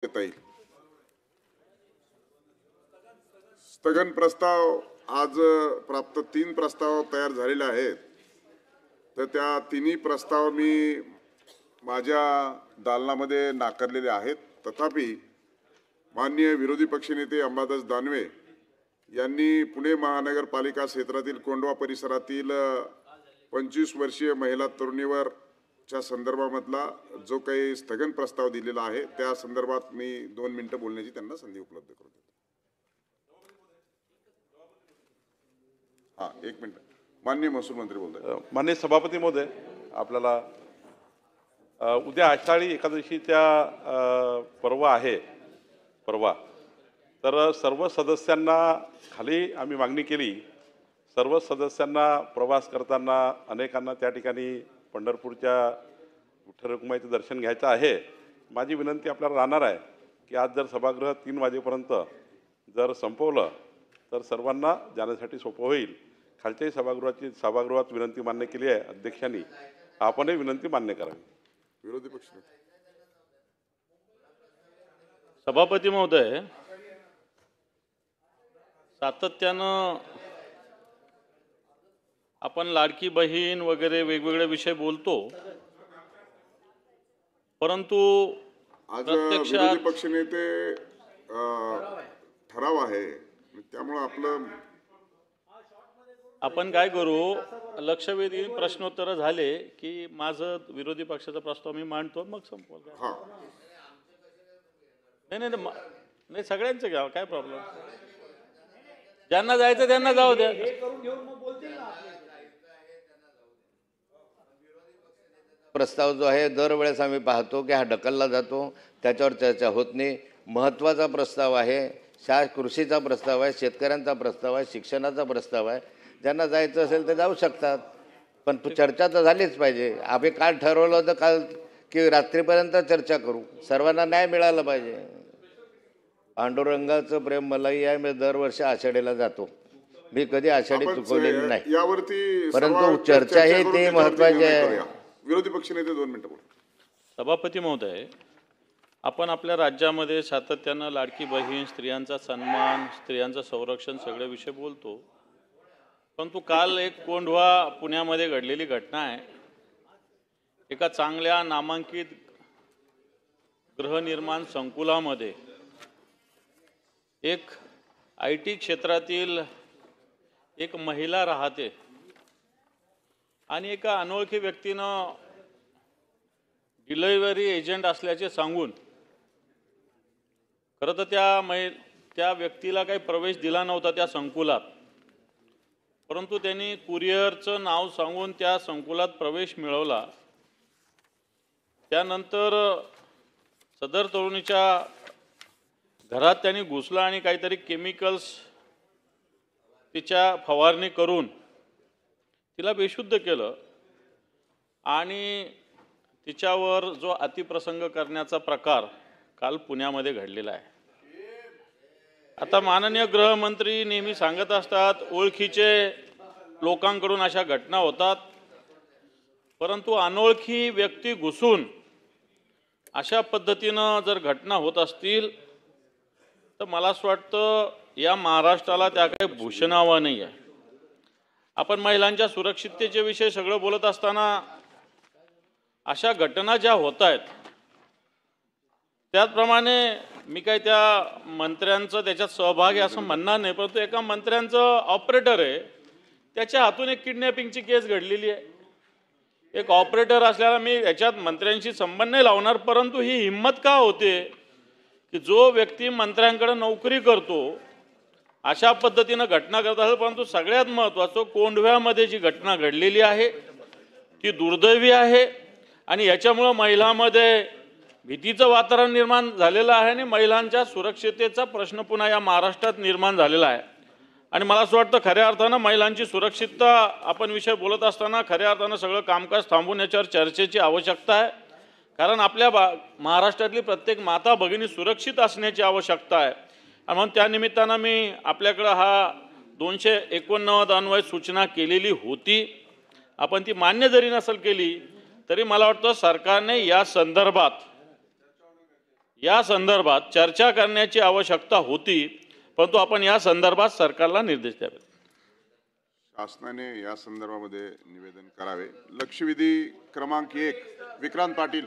देता येईल। स्थगन प्रस्ताव आज प्राप्त 3 प्रस्ताव तयार झालेले आहेत। तर त्या तिन्ही प्रस्ताव मी माझ्या दालनामध्ये नाकारलेले आहेत। तथापि माननीय विरोधी पक्षनेते अंबादास दानवे यांनी पुणे महानगरपालिका क्षेत्रातील कोंढवा परिसरातील 25 वर्षीय महिला तरुणीवर च्या संदर्भामधला जो काही स्थगन प्रस्ताव दिलेला आहे त्या संदर्भात मी 2 मिनिटं बोलण्याची त्यांना संधी उपलब्ध करून देतो। हां, 1 मिनिट। माननीय महसूल मंत्री बोलतात। माननीय सभापती महोदय, आपल्याला उद्या आषाढी एकादशीच्या पर्व आहे परवा। तर सर्व सदस्यांना खाली आम्ही मागणी केली, सर्व सदस्यांना प्रवास करताना अनेकांना त्या ठिकाणी पंढरपूरच्या विठ्ठल रखुमाईचं दर्शन घ्यायचं आहे। माझी विनंती आपल्याला राहणार आहे की आज जर सभागृह 3 वाजेपर्यंत जर संपवलं तर सर्वांना जाण्यासाठी सोपं होईल। खालच्याही सभागृहात विनंती मान्य केली आहे अध्यक्षांनी, आपणही विनंती मान्य करावी। विरोधी पक्ष सभापती महोदय, सातत्यानं आपण लाडकी बहीण वगैरे वेगवेगळे विषय बोलतो, परंतु आज विरोधी पक्षनेते ठराव आहे, त्यामुळे आपलं आपण काय करू, लक्षवेधी प्रश्नोत्तर झाले की माझं विरोधी पक्षाचा प्रस्ताव मी मांडतो, मग संपवतो। हां, नाही सगळ्यांचं घ्या, काय प्रॉब्लेम। ज्यांना जायचं त्यांना जाऊ द्या। प्रस्ताव जो आहे दरवेळेस आम्ही पाहतो की हा ढकलला जातो, त्याच्यावर चर्चा होत नाही। महत्त्वाचा प्रस्ताव आहे, कृषीचा प्रस्ताव आहे, शेतकऱ्यांचा प्रस्ताव आहे, शिक्षणाचा प्रस्ताव आहे। ज्यांना जायचं असेल तर जाऊ शकतात, पण चर्चा तर झालीच पाहिजे। आम्ही काल ठरवलं होतं काल की रात्रीपर्यंत चर्चा करू, सर्वांना न्याय मिळाला पाहिजे। पांडुरंगाचं प्रेम मलाही आहे, मी दरवर्षी आषाढीला जातो, मी कधी आषाढी चुकवलेली नाही, यावरती परंतु चर्चा ही ते महत्त्वाची आहे। विरोधी पक्षनेते 2 मिनिटं बोला। सभापती महोदय, आपण आपल्या राज्यामध्ये सातत्यानं लाडकी बहीण, स्त्रियांचा सन्मान, स्त्रियांचं संरक्षण सगळे विषय बोलतो, परंतु काल एक कोंढवा पुण्यामध्ये घडलेली घटना आहे। एका चांगल्या नामांकित गृहनिर्माण संकुलामध्ये एक IT क्षेत्रातील एक महिला राहते आणि एका अनोळखी व्यक्तीनं डिलिव्हरी एजंट असल्याचे सांगून खरं तर त्या व्यक्तीला काही प्रवेश दिला नव्हता त्या संकुलात, परंतु त्यांनी कुरिअरचं नाव सांगून त्या संकुलात प्रवेश मिळवला। त्यानंतर सदर तरुणीच्या घरात त्यांनी घुसला आणि काहीतरी केमिकल्स तिच्या फवारणी करून तिला बेशुद्ध केलं आणि तिच्यावर जो अतिप्रसंग करण्याचा प्रकार काल पुण्यामध्ये घडलेला आहे। आता माननीय गृहमंत्री नेहमी सांगत असतात, ओळखीचे लोकांकडून अशा घटना होतात, परंतु अनोळखी व्यक्ती घुसून अशा पद्धतीनं जर घटना होत असतील तर मला असं वाटतं या महाराष्ट्राला त्या काही भूषणावं नाही आहे। आपण महिलांच्या सुरक्षिततेचे विषय सगळं बोलत असताना अशा घटना ज्या होत आहेत त्याचप्रमाणे मी काही त्या मंत्र्यांचं त्याच्यात सहभागी असं म्हणणार नाही, परंतु एका मंत्र्यांचं ऑपरेटर आहे, त्याच्या हातून एक किडनॅपिंगची केस घडलेली आहे। एक ऑपरेटर असल्याला मी याच्यात मंत्र्यांशी संबंध नाही लावणार, परंतु ही हिंमत का होते की जो व्यक्ती मंत्र्यांकडे नोकरी करतो अशा पद्धतीनं घटना करत असेल। परंतु सगळ्यात महत्त्वाचं कोंढव्यामध्ये जी घटना घडलेली आहे ती दुर्दैवी आहे आणि याच्यामुळं महिलांमध्ये भीतीचं वातावरण निर्माण झालेलं आहे आणि महिलांच्या सुरक्षिततेचा प्रश्न पुन्हा या महाराष्ट्रात निर्माण झालेला आहे। आणि मला असं वाटतं खऱ्या अर्थानं महिलांची सुरक्षितता आपण विषय बोलत असताना खऱ्या अर्थानं सगळं कामकाज थांबून याच्यावर चर्चेची आवश्यकता आहे, कारण आपल्या महाराष्ट्रातली प्रत्येक माता भगिनी सुरक्षित असण्याची आवश्यकता आहे। आणि म्हणून त्या निमित्तानं मी आपल्याकडं हा 289 अन्वय सूचना केलेली होती। आपण ती मान्य जरी नसेल केली तरी मला वाटतं सरकारने या या संदर्भात चर्चा करण्याची आवश्यकता होती, परंतु आपण या संदर्भात सरकारला निर्देश द्यावेत. शासनाने या संदर्भामध्ये निवेदन करावे. लक्षवेधी क्रमांक 1 विक्रांत पाटील.